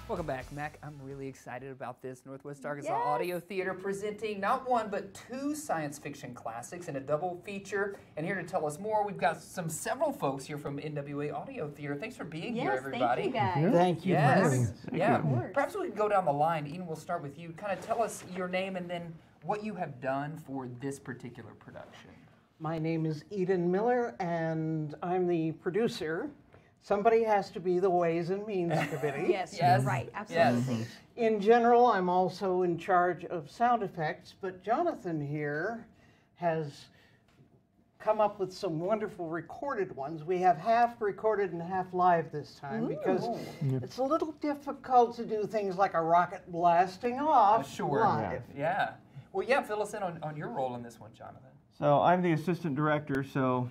Welcome back, Mac. I'm really excited about this. Northwest Arkansas Audio Theater presenting not one, but two science fiction classics in a double feature. And here to tell us more, we've got several folks here from NWA Audio Theater. Thanks for being here, everybody. Thank you, guys. Thank you for having us. Yeah. Perhaps we can go down the line. Ian, we'll start with you. Kind of tell us your name and then what you have done for this particular production. My name is Eden Miller, and I'm the producer. Somebody has to be the Ways and Means Committee. Yes, you're right, absolutely. Yes. In general, I'm also in charge of sound effects, but Jonathan here has come up with some wonderful recorded ones. We have half recorded and half live this time because it's a little difficult to do things like a rocket blasting off live. Yeah. Well, yeah, fill us in on your role in this one, Jonathan. So I'm the assistant director, so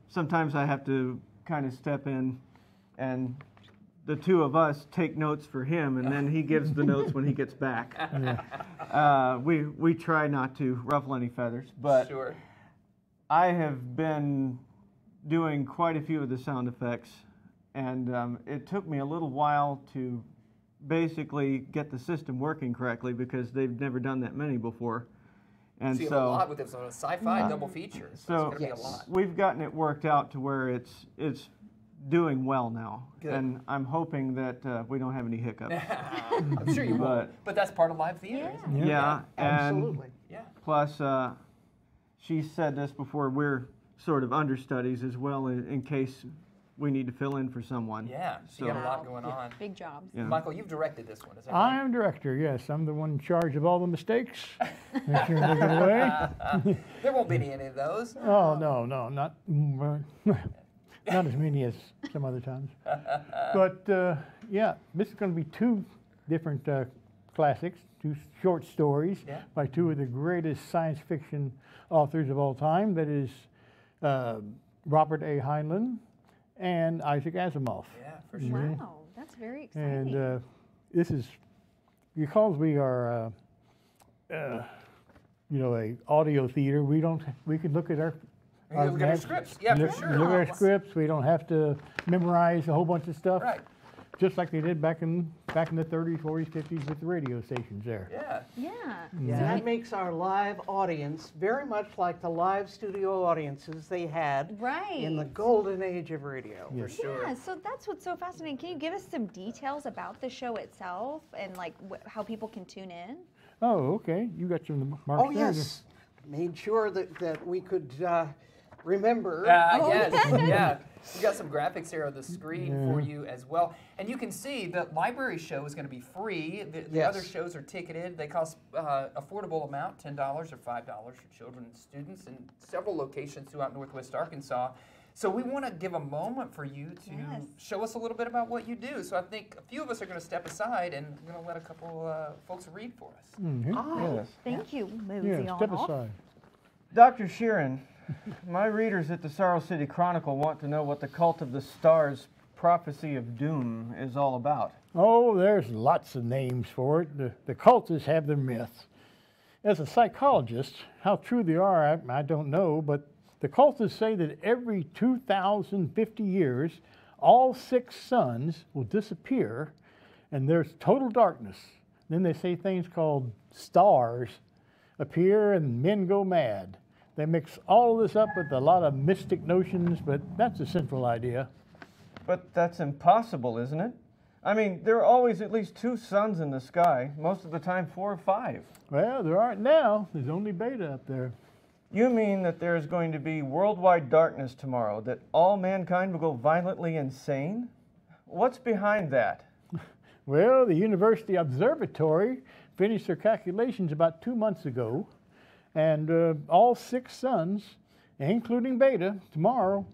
sometimes I have to kind of step in and the two of us take notes for him, and then he gives the notes when he gets back. We try not to ruffle any feathers, but I have been doing quite a few of the sound effects, and it took me a little while to basically get the system working correctly because they've never done that many before. And so you have a lot with this on a sci-fi double feature. So it's going to be a lot. We've gotten it worked out to where it's doing well now. Good. And I'm hoping that we don't have any hiccups. I'm sure you won't. But that's part of live theater, isn't it? Yeah, absolutely. And plus, she said this before, we're sort of understudies as well in case we need to fill in for someone. Yeah, so you got a lot going on. Big jobs. Yeah. Michael, you've directed this one, is that right? I am director, yes. I'm the one in charge of all the mistakes. Make sure they get away. There won't be any of those. Oh, no, not as many as some other times. But, yeah, this is going to be two different classics, two short stories by two of the greatest science fiction authors of all time. That is Robert A. Heinlein and Isaac Asimov. Yeah, for sure. Wow, that's very exciting. And this is, because we are, you know, a audio theater, we can look at our scripts. Yeah, for sure. Look at our scripts. We don't have to memorize a whole bunch of stuff. Right. Just like they did back in the 30s, 40s, 50s with the radio stations there. Yeah. And that makes our live audience very much like the live studio audiences they had in the golden age of radio. Yes. For sure. Yeah, so that's what's so fascinating. Can you give us some details about the show itself and like how people can tune in? Oh, okay. You got some marks Oh, yes. Made sure that we could remember. Yeah. We got some graphics here on the screen for you as well. And you can see the library show is going to be free. The other shows are ticketed. They cost affordable amount, $10 or $5 for children and students in several locations throughout Northwest Arkansas. So we want to give a moment for you to show us a little bit about what you do. So I think a few of us are going to step aside and we're going to let a couple folks read for us. Thank you. Step aside. Dr. Sheeran, my readers at the Sorrow City Chronicle want to know what the Cult of the Stars Prophecy of Doom is all about. Oh, there's lots of names for it. The cultists have their myths. As a psychologist, how true they are, I don't know, but the cultists say that every 2,050 years, all 6 suns will disappear and there's total darkness. Then they say things called stars appear and men go mad. They mix all of this up with a lot of mystic notions, but that's the central idea. But that's impossible, isn't it? I mean, there are always at least 2 suns in the sky, most of the time 4 or 5. Well, there aren't now. There's only Beta up there. You mean that there's going to be worldwide darkness tomorrow, that all mankind will go violently insane? What's behind that? Well, the University Observatory finished their calculations about 2 months ago, and all 6 suns, including Beta, tomorrow